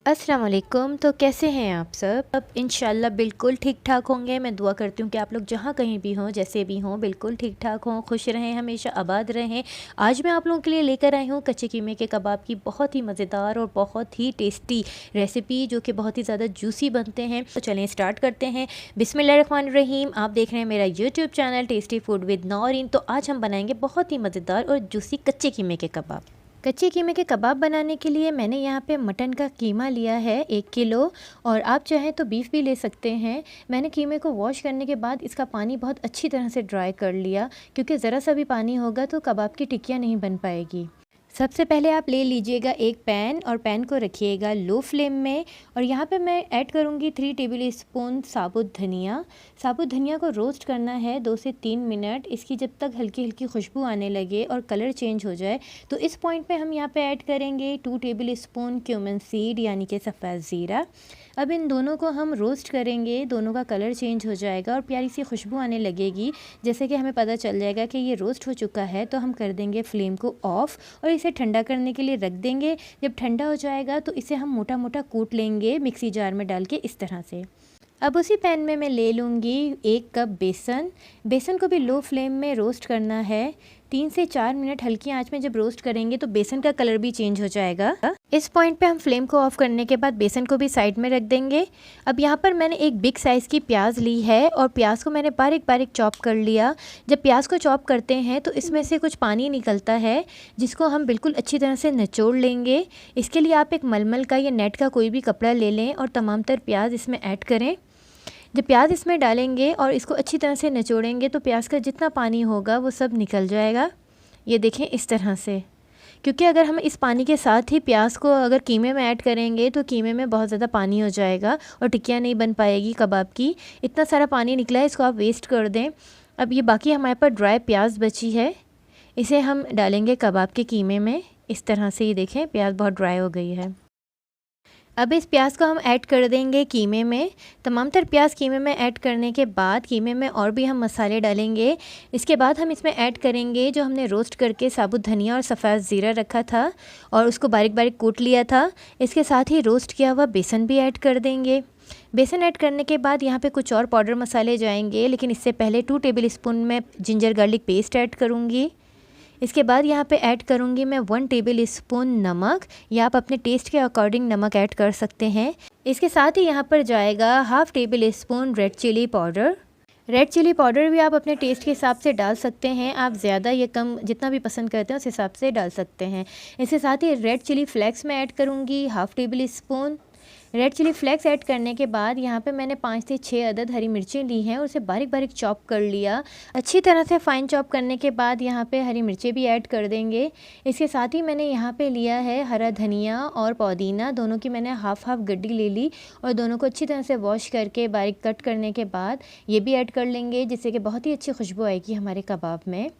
अस्सलाम वालेकुम। तो कैसे हैं आप सब? अब इंशाल्लाह बिल्कुल ठीक ठाक होंगे। मैं दुआ करती हूँ कि आप लोग जहाँ कहीं भी हों, जैसे भी हों, बिल्कुल ठीक ठाक हों, खुश रहें, हमेशा आबाद रहें। आज मैं आप लोगों के लिए लेकर आई हूँ कच्चे कीमे के कबाब की बहुत ही मज़ेदार और बहुत ही टेस्टी रेसिपी, जो कि बहुत ही ज़्यादा जूसी बनते हैं। तो चलें स्टार्ट करते हैं। बिस्मिल्लाहिर्रहमानिर्रहीम। आप देख रहे हैं मेरा YouTube channel tasty food with Naureen. तो आज हम बनाएंगे बहुत ही मज़ेदार और जूसी कच्चे कीमे के कबाब। कच्चे कीमे के कबाब बनाने के लिए मैंने यहाँ पे मटन का कीमा लिया है 1 किलो, और आप चाहें तो बीफ भी ले सकते हैं। मैंने कीमे को वॉश करने के बाद इसका पानी बहुत अच्छी तरह से ड्राई कर लिया, क्योंकि ज़रा सा भी पानी होगा तो कबाब की टिक्कियाँ नहीं बन पाएगी। सबसे पहले आप ले लीजिएगा एक पैन, और पैन को रखिएगा लो फ्लेम में। और यहाँ पे मैं ऐड करूँगी 3 टेबल स्पून साबुत धनिया। साबुत धनिया को रोस्ट करना है 2 से 3 मिनट, इसकी जब तक हल्की हल्की खुशबू आने लगे और कलर चेंज हो जाए। तो इस पॉइंट पे हम यहाँ पे ऐड करेंगे 2 टेबल स्पून क्यूमिन सीड, यानी कि सफ़ेद ज़ीरा। अब इन दोनों को हम रोस्ट करेंगे, दोनों का कलर चेंज हो जाएगा और प्यारी सी खुशबू आने लगेगी। जैसे कि हमें पता चल जाएगा कि ये रोस्ट हो चुका है, तो हम कर देंगे फ्लेम को ऑफ़ और इसे ठंडा करने के लिए रख देंगे। जब ठंडा हो जाएगा तो इसे हम मोटा मोटा कूट लेंगे मिक्सी जार में डाल के, इस तरह से। अब उसी पैन में मैं ले लूँगी 1 कप बेसन। बेसन को भी लो फ्लेम में रोस्ट करना है 3 से 4 मिनट। हल्की आंच में जब रोस्ट करेंगे तो बेसन का कलर भी चेंज हो जाएगा। इस पॉइंट पे हम फ्लेम को ऑफ करने के बाद बेसन को भी साइड में रख देंगे। अब यहाँ पर मैंने एक बिग साइज़ की प्याज ली है, और प्याज को मैंने बारीक बारीक चॉप कर लिया। जब प्याज को चॉप करते हैं तो इसमें से कुछ पानी निकलता है, जिसको हम बिल्कुल अच्छी तरह से निचोड़ लेंगे। इसके लिए आप एक मलमल का या नेट का कोई भी कपड़ा ले लें और तमाम तर प्याज इसमें ऐड करें। जब प्याज इसमें डालेंगे और इसको अच्छी तरह से निचोड़ेंगे तो प्याज का जितना पानी होगा वो सब निकल जाएगा। ये देखें इस तरह से, क्योंकि अगर हम इस पानी के साथ ही प्याज को अगर कीमे में ऐड करेंगे तो कीमे में बहुत ज़्यादा पानी हो जाएगा और टिक्कियाँ नहीं बन पाएगी कबाब की। इतना सारा पानी निकला है, इसको आप वेस्ट कर दें। अब ये बाकी हमारे पास ड्राई प्याज बची है, इसे हम डालेंगे कबाब के कीमे में। इस तरह से, ये देखें प्याज बहुत ड्राई हो गई है। अब इस प्याज को हम ऐड कर देंगे कीमे में। तमाम तर प्याज कीमे में ऐड करने के बाद कीमे में और भी हम मसाले डालेंगे। इसके बाद हम इसमें ऐड करेंगे जो हमने रोस्ट करके साबुत धनिया और सफ़ेद ज़ीरा रखा था और उसको बारीक बारीक कूट लिया था। इसके साथ ही रोस्ट किया हुआ बेसन भी ऐड कर देंगे। बेसन ऐड करने के बाद यहाँ पे कुछ और पाउडर मसाले जाएंगे, लेकिन इससे पहले 2 टेबल स्पून में जिंजर गार्लिक पेस्ट ऐड करूँगी। इसके बाद यहाँ पे ऐड करूँगी मैं 1 टेबल स्पून नमक, या आप अपने टेस्ट के अकॉर्डिंग नमक ऐड कर सकते हैं। इसके साथ ही यहाँ पर जाएगा 1/2 tablespoon red chilli powder. Red chilli powder भी आप अपने टेस्ट के हिसाब से डाल सकते हैं, आप ज़्यादा या कम जितना भी पसंद करते हैं उस हिसाब से डाल सकते हैं। इसके साथ ही रेड चिली फ्लेक्स में ऐड करूँगी 1/2 tablespoon. Red chilli flakes add करने के बाद यहाँ पे मैंने 5 से 6 अदद हरी मिर्चें ली हैं और उसे बारीक बारीक चॉप कर लिया। अच्छी तरह से फ़ाइन चॉप करने के बाद यहाँ पे हरी मिर्चें भी ऐड कर देंगे। इसके साथ ही मैंने यहाँ पे लिया है हरा धनिया और पुदीना, दोनों की मैंने हाफ़ गड्डी ले ली और दोनों को अच्छी तरह से वॉश करके बारीक कट करने के बाद ये भी ऐड कर लेंगे, जिससे कि बहुत ही अच्छी खुशबू आएगी हमारे कबाब में।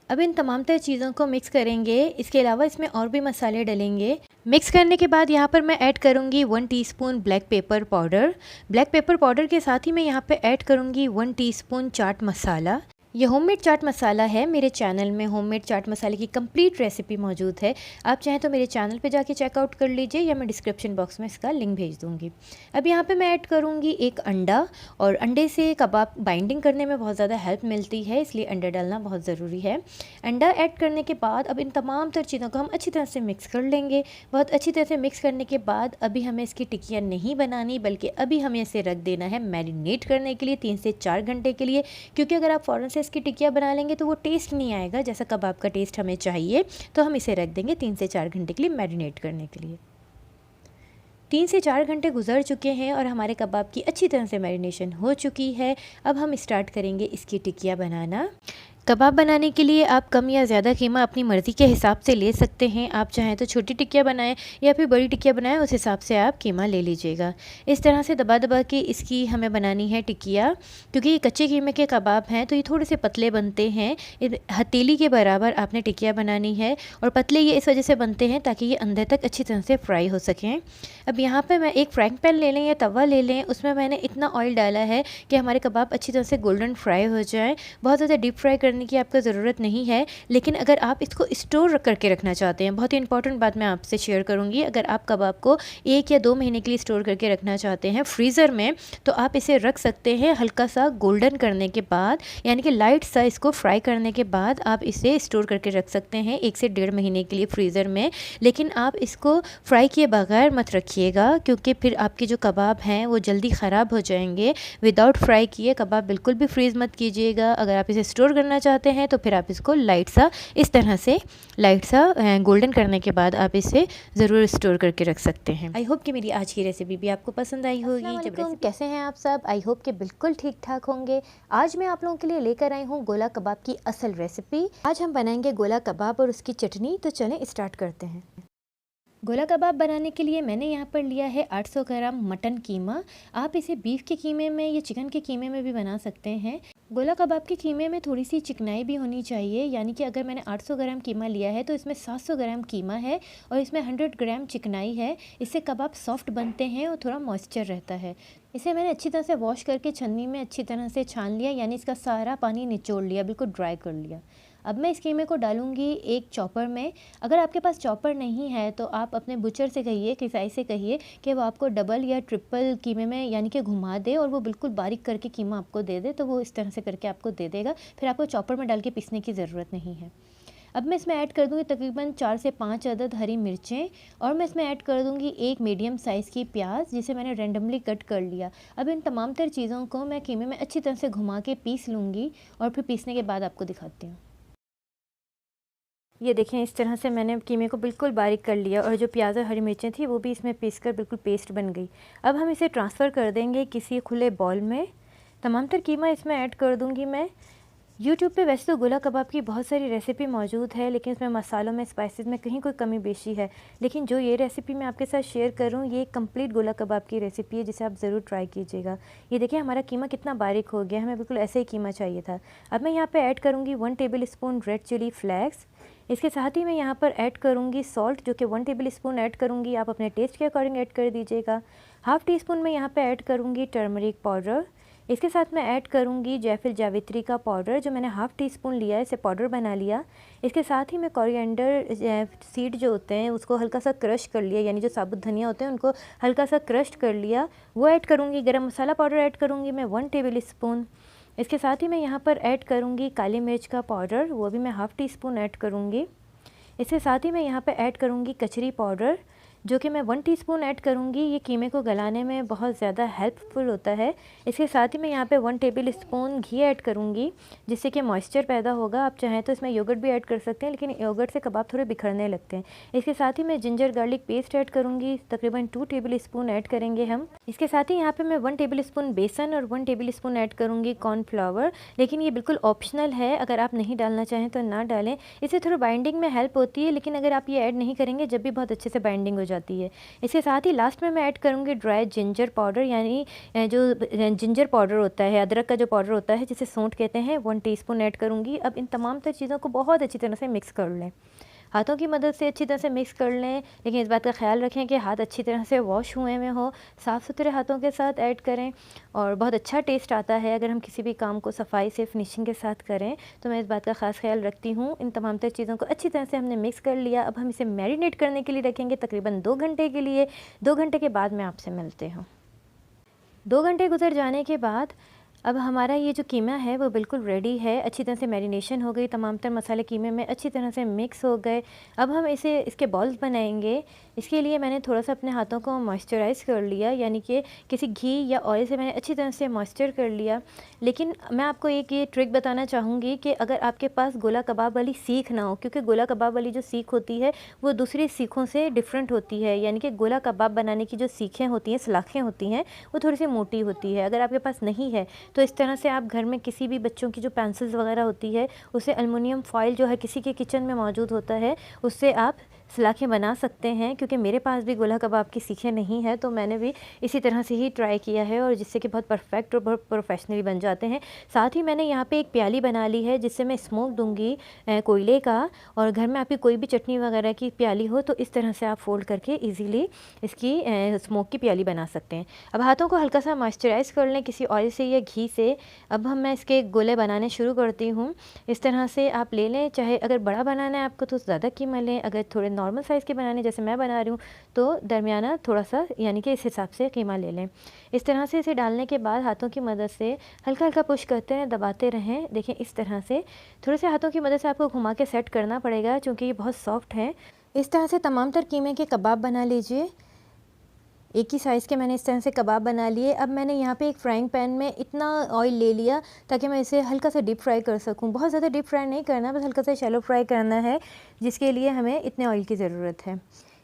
अब इन तमाम तरह चीज़ों को मिक्स करेंगे। इसके अलावा इसमें और भी मसाले डलेंगे। मिक्स करने के बाद यहाँ पर मैं ऐड करूँगी 1 teaspoon black pepper powder. Black pepper powder के साथ ही मैं यहाँ पे ऐड करूँगी 1 टीस्पून चाट मसाला। ये होममेड चाट मसाला है। मेरे चैनल में होममेड चाट मसाले की कंप्लीट रेसिपी मौजूद है, आप चाहें तो मेरे चैनल पे जाके चेकआउट कर लीजिए, या मैं डिस्क्रिप्शन बॉक्स में इसका लिंक भेज दूँगी। अब यहाँ पे मैं ऐड करूँगी 1 अंडा, और अंडे से कबाब बाइंडिंग करने में बहुत ज़्यादा हेल्प मिलती है, इसलिए अंडा डालना बहुत ज़रूरी है। अंडा ऐड करने के बाद अब इन तमाम तर चीज़ों को हम अच्छी तरह से मिक्स कर लेंगे। बहुत अच्छी तरह से मिक्स करने के बाद अभी हमें इसकी टिक्कियाँ नहीं बनानी, बल्कि अभी हमें इसे रख देना है मैरिनेट करने के लिए 3 से 4 घंटे के लिए, क्योंकि अगर आप फ़ौरन से इसकी टिक्कियाँ बना लेंगे तो वो टेस्ट नहीं आएगा जैसा कबाब का टेस्ट हमें चाहिए। तो हम इसे रख देंगे 3 से 4 घंटे के लिए मैरिनेट करने के लिए। 3 से 4 घंटे गुजर चुके हैं और हमारे कबाब की अच्छी तरह से मैरिनेशन हो चुकी है। अब हम स्टार्ट करेंगे इसकी टिक्कियाँ बनाना। कबाब बनाने के लिए आप कम या ज़्यादा कीमा अपनी मर्ज़ी के हिसाब से ले सकते हैं। आप चाहें तो छोटी टिक्कियाँ बनाएं या फिर बड़ी टिक्कियाँ बनाएं, उस हिसाब से आप कीमा ले लीजिएगा। इस तरह से दबा दबा के इसकी हमें बनानी है टिक्कियाँ, क्योंकि ये कच्चे कीमे के कबाब हैं तो ये थोड़े से पतले बनते हैं। हथेली के बराबर आपने टिक्कियाँ बनानी है, और पतले ये इस वजह से बनते हैं ताकि ये अंदर तक अच्छी तरह से फ्राई हो सकें। अब यहाँ पर मैं एक फ्राइंग पैन ले लें या तवा ले लें, उसमें मैंने इतना ऑयल डाला है कि हमारे कबाब अच्छी तरह से गोल्डन फ्राई हो जाए। बहुत ज़्यादा डीप फ्राई करने की आपको ज़रूरत नहीं है। लेकिन अगर आप इसको स्टोर करके रखना चाहते हैं, बहुत ही इंपॉर्टेंट बात मैं आपसे शेयर करूँगी, अगर आप कबाब को 1 या 2 महीने के लिए स्टोर करके रखना चाहते हैं फ्रीज़र में, तो आप इसे रख सकते हैं हल्का सा गोल्डन करने के बाद, यानी कि लाइट सा इसको फ्राई करने के बाद आप इसे स्टोर करके रख सकते हैं 1 से 1.5 महीने के लिए फ्रीज़र में। लेकिन आप इसको फ्राई किए बगैर मत रखिएगा, क्योंकि फिर आपके जो कबाब हैं वो जल्दी ख़राब हो जाएंगे। विदाउट फ्राई किए कबाब बिल्कुल भी फ्रीज़ मत कीजिएगा। अगर आप इसे स्टोर करना चाहते हैं तो फिर आप इसको लाइट सा इस तरह से गोल्डन करने के बाद आप इसे ज़रूर स्टोर करके रख सकते हैं। आई होप कि मेरी आज की रेसिपी भी आपको पसंद आई होगी। कैसे हैं आप सब? आई होप कि बिल्कुल ठीक ठाक होंगे। आज मैं आप लोगों के लिए लेकर आई हूँ गोला कबाब की असल रेसिपी। आज हम बनाएंगे गोला कबाब और उसकी चटनी। तो चलें स्टार्ट करते हैं। गोला कबाब बनाने के लिए मैंने यहाँ पर लिया है 800 ग्राम मटन कीमा। आप इसे बीफ के कीमे में या चिकन के कीमे में भी बना सकते हैं। गोला कबाब के कीमे में थोड़ी सी चिकनाई भी होनी चाहिए, यानी कि अगर मैंने 800 ग्राम कीमा लिया है तो इसमें 700 ग्राम कीमा है और इसमें 100 ग्राम चिकनाई है। इससे कबाब सॉफ्ट बनते हैं और थोड़ा मॉइस्चर रहता है। इसे मैंने अच्छी तरह से वॉश करके छन्नी में अच्छी तरह से छान लिया, यानी इसका सारा पानी निचोड़ लिया, बिल्कुल ड्राई कर लिया। अब मैं इस कीमे को डालूंगी एक चॉपर में। अगर आपके पास चॉपर नहीं है तो आप अपने बुचर से कहिए, किसाई से कहिए कि वो आपको डबल या ट्रिपल कीमे में यानी कि घुमा दे और वो बिल्कुल बारीक करके कीमा आपको दे दे, तो वो इस तरह से करके आपको दे देगा। फिर आपको चॉपर में डाल के पीसने की ज़रूरत नहीं है। अब मैं इसमें ऐड कर दूँगी तकरीबन 4 से 5 अदद हरी मिर्चें और मैं इसमें ऐड कर दूँगी एक मीडियम साइज़ की प्याज, जिसे मैंने रैंडमली कट कर लिया। अब इन तमाम तर चीज़ों को मैं कीमे में अच्छी तरह से घुमा के पीस लूँगी और फिर पीसने के बाद आपको दिखाती हूँ। ये देखें, इस तरह से मैंने कीमे को बिल्कुल बारीक कर लिया और जो प्याज और हरी मिर्चें थी वो भी इसमें पीसकर बिल्कुल पेस्ट बन गई। अब हम इसे ट्रांसफ़र कर देंगे किसी खुले बॉल में। तमाम तर कीमा इसमें ऐड कर दूंगी मैं। यूट्यूब पे वैसे तो गोला कबाब की बहुत सारी रेसिपी मौजूद है, लेकिन इसमें मसालों में, स्पाइसेस में कहीं कोई कमी बेशी है। लेकिन जो ये रेसिपी मैं आपके साथ शेयर करूँ, ये कंप्लीट गोला कबाब की रेसिपी है, जिसे आप ज़रूर ट्राई कीजिएगा। ये देखिए हमारा कीमा कितना बारीक हो गया, हमें बिल्कुल ऐसे ही कीमा चाहिए था। अब मैं यहाँ पर ऐड करूँगी 1 tablespoon red chilli flakes. इसके साथ ही मैं यहाँ पर ऐड करूँगी सॉल्ट, जो कि 1 टेबल स्पून ऐड करूँगी। आप अपने टेस्ट के अकॉर्डिंग ऐड कर दीजिएगा। हाफ़ टी स्पून मैं यहाँ पे ऐड करूँगी टर्मरिक पाउडर। इसके साथ मैं ऐड करूँगी जायफल जावित्री का पाउडर, जो मैंने हाफ़ टी स्पून लिया है, इसे पाउडर बना लिया। इसके साथ ही मैं कोरिएंडर सीड जो होते हैं उसको हल्का सा क्रश कर लिया, यानी जो साबुत धनिया होते हैं उनको हल्का सा क्रश कर लिया, वो ऐड करूँगी। गरम मसाला पाउडर ऐड करूँगी मैं 1 टेबल स्पून। इसके साथ ही मैं यहाँ पर ऐड करूँगी काली मिर्च का पाउडर, वो भी मैं हाफ़ टी स्पून ऐड करूँगी। इसके साथ ही मैं यहाँ पे ऐड करूँगी कचरी पाउडर, जो कि मैं 1 टीस्पून ऐड करूँगी। ये कीमे को गलाने में बहुत ज़्यादा हेल्पफुल होता है। इसके साथ ही मैं यहाँ पे 1 टेबल स्पून घी ऐड करूँगी, जिससे कि मॉइस्चर पैदा होगा। आप चाहें तो इसमें योगर्ट भी ऐड कर सकते हैं, लेकिन योगर्ट से कबाब थोड़े बिखरने लगते हैं। इसके साथ ही मैं जिंजर गार्लिक पेस्ट ऐड करूँगी, तकरीबन 2 टेबल स्पून ऐड करेंगे हम। इसके साथ ही यहाँ पर मैं 1 टेबल स्पून बेसन और 1 टेबल स्पून ऐड करूँगी कॉर्नफ्लावर, लेकिन ये बिल्कुल ऑप्शनल है, अगर आप नहीं डालना चाहें तो ना डालें। इससे थोड़ा बाइंडिंग में हेल्प होती है, लेकिन अगर आप ये ऐड नहीं करेंगे जब भी बहुत अच्छे से बाइंडिंग हो जाती है। इसके साथ ही लास्ट में मैं ऐड करूँगी ड्राई जिंजर पाउडर, यानी जो जिंजर पाउडर होता है, अदरक का जो पाउडर होता है जिसे सौंठ कहते हैं, 1 टीस्पून ऐड करूँगी। अब इन तमाम तर चीज़ों को बहुत अच्छी तरह से मिक्स कर लें, हाथों की मदद से अच्छी तरह से मिक्स कर लें। लेकिन इस बात का ख्याल रखें कि हाथ अच्छी तरह से वॉश हुए में हो, साफ़ सुथरे हाथों के साथ ऐड करें और बहुत अच्छा टेस्ट आता है अगर हम किसी भी काम को सफाई से फिनिशिंग के साथ करें। तो मैं इस बात का ख़ास ख्याल रखती हूँ। इन तमाम तर चीज़ों को अच्छी तरह से हमने मिक्स कर लिया। अब हम इसे मैरिनेट करने के लिए रखेंगे तकरीबन 2 घंटे के लिए। 2 घंटे के बाद मैं आपसे मिलती हूँ। 2 घंटे गुजर जाने के बाद अब हमारा ये जो कीमा है वो बिल्कुल रेडी है। अच्छी तरह से मैरिनेशन हो गई, तमाम तर मसाले कीमे में अच्छी तरह से मिक्स हो गए। अब हम इसके बॉल्स बनाएंगे। इसके लिए मैंने थोड़ा सा अपने हाथों को मॉइस्चराइज़ कर लिया, यानी कि किसी घी या ऑयल से मैंने अच्छी तरह से मॉइस्चर कर लिया। लेकिन मैं आपको एक ये ट्रिक बताना चाहूँगी कि अगर आपके पास गोला कबाब वाली सीख ना हो, क्योंकि गोला कबाब वाली जो सीख होती है वो दूसरी सीखों से डिफरेंट होती है, यानी कि गोला कबाब बनाने की जो सीखें होती हैं, सलाखें होती हैं, वो थोड़ी सी मोटी होती है। अगर आपके पास नहीं है तो इस तरह से आप घर में किसी भी बच्चों की जो पेंसिल्स वगैरह होती है, उसे एलुमिनियम फॉइल जो है किसी के किचन में मौजूद होता है, उससे आप सलाखें बना सकते हैं, क्योंकि मेरे पास भी गोला कबाब की सीखें नहीं है, तो मैंने भी इसी तरह से ही ट्राई किया है और जिससे कि बहुत परफेक्ट और बहुत प्रोफेशनली बन जाते हैं। साथ ही मैंने यहाँ पे एक प्याली बना ली है जिससे मैं स्मोक दूंगी कोयले का। और घर में आपकी कोई भी चटनी वगैरह की प्याली हो तो इस तरह से आप फोल्ड करके ईज़िली इसकी स्मोक की प्याली बना सकते हैं। अब हाथों को हल्का सा मॉइस्चराइज़ कर लें किसी ऑयल से या घी से। अब मैं इसके गोले बनाने शुरू करती हूँ। इस तरह से आप ले लें, चाहे अगर बड़ा बनाना है आपको तो ज़्यादा कीमा लें, अगर थोड़े नॉर्मल साइज़ के बनाने जैसे मैं बना रही हूँ तो दरमियाना थोड़ा सा यानी कि इस हिसाब से कीमा ले लें। इस तरह से इसे डालने के बाद हाथों की मदद से हल्का हल्का पुश करते रहें, दबाते रहें। देखें इस तरह से थोड़े से हाथों की मदद से आपको घुमा के सेट करना पड़ेगा क्योंकि ये बहुत सॉफ्ट है। इस तरह से तमाम तर कीमे के कबाब बना लीजिए। एक ही साइज़ के मैंने इस तरह से कबाब बना लिए। अब मैंने यहाँ पे एक फ्राइंग पैन में इतना ऑयल ले लिया ताकि मैं इसे हल्का सा डीप फ्राई कर सकूँ। बहुत ज़्यादा डीप फ्राई नहीं करना, बस हल्का सा शैलो फ्राई करना है, जिसके लिए हमें इतने ऑयल की ज़रूरत है।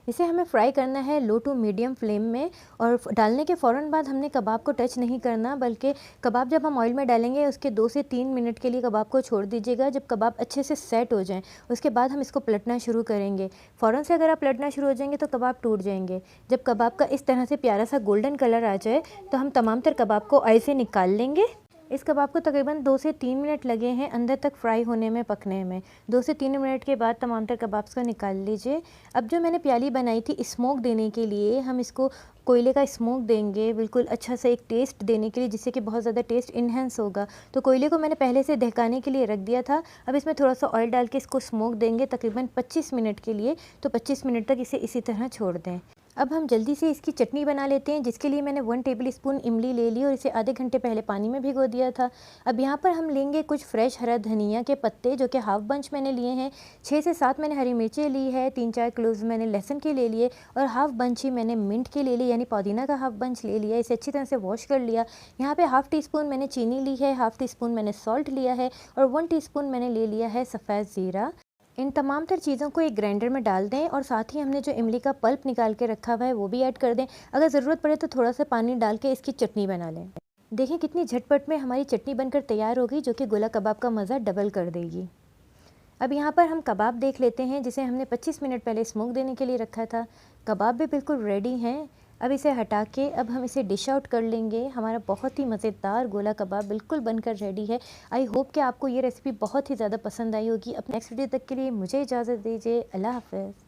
इसे हमें फ्राई करना है लो टू मीडियम फ्लेम में। और डालने के फ़ौरन बाद हमने कबाब को टच नहीं करना, बल्कि कबाब जब हम ऑयल में डालेंगे उसके 2 से 3 मिनट के लिए कबाब को छोड़ दीजिएगा। जब कबाब अच्छे से सेट हो जाएं उसके बाद हम इसको पलटना शुरू करेंगे। फ़ौरन से अगर आप पलटना शुरू हो जाएंगे तो कबाब टूट जाएंगे। जब कबाब का इस तरह से प्यारा सा गोल्डन कलर आ जाए तो हम तमाम तर कबाब को ऑयल से निकाल लेंगे। इस कबाब को तकरीबन 2 से 3 मिनट लगे हैं अंदर तक फ्राई होने में, पकने में। 2 से 3 मिनट के बाद तमाम तर कबाब्स को निकाल लीजिए। अब जो मैंने प्याली बनाई थी स्मोक देने के लिए, हम इसको कोयले का स्मोक देंगे बिल्कुल अच्छा सा एक टेस्ट देने के लिए, जिससे कि बहुत ज़्यादा टेस्ट इन्हेंस होगा। तो कोयले को मैंने पहले से दहकाने के लिए रख दिया था। अब इसमें थोड़ा सा ऑयल डाल के इसको स्मोक देंगे तकरीबन 25 मिनट के लिए। तो 25 मिनट तक इसे इसी तरह छोड़ दें। अब हम जल्दी से इसकी चटनी बना लेते हैं, जिसके लिए मैंने 1 टेबल स्पून इमली ले ली और इसे आधे घंटे पहले पानी में भिगो दिया था। अब यहाँ पर हम लेंगे कुछ फ्रेश हरा धनिया के पत्ते, जो कि हाफ़ बंच मैंने लिए हैं। 6 से 7 मैंने हरी मिर्चें ली है, 3-4 क्लोव्स मैंने लहसुन के ले लिए और हाफ़ बंच ही मैंने मिंट के ले ली, यानी पुदीना का हाफ़ बंच ले लिया। इसे अच्छी तरह से वॉश कर लिया। यहाँ पे हाफ़ टी स्पून मैंने चीनी ली है, हाफ़ टी स्पून मैंने सॉल्ट लिया है और 1 टीस्पून मैंने ले लिया है सफ़ेद ज़ीरा। इन तमाम तर चीज़ों को एक ग्राइंडर में डाल दें और साथ ही हमने जो इमली का पल्प निकाल के रखा हुआ है वो भी ऐड कर दें। अगर ज़रूरत पड़े तो थोड़ा सा पानी डाल के इसकी चटनी बना लें। देखें कितनी झटपट में हमारी चटनी बनकर तैयार हो गई, जो कि गोला कबाब का मज़ा डबल कर देगी। अब यहाँ पर हम कबाब देख लेते हैं, जिसे हमने 25 मिनट पहले स्मोक देने के लिए रखा था। कबाब भी बिल्कुल रेडी हैं। अब इसे हटा के अब हम इसे डिश आउट कर लेंगे। हमारा बहुत ही मज़ेदार गोला कबाब बिल्कुल बनकर रेडी है। आई होप कि आपको ये रेसिपी बहुत ही ज़्यादा पसंद आई होगी। अब नेक्स्ट वीडियो तक के लिए मुझे इजाज़त दीजिए। अल्लाह हाफ़िज़।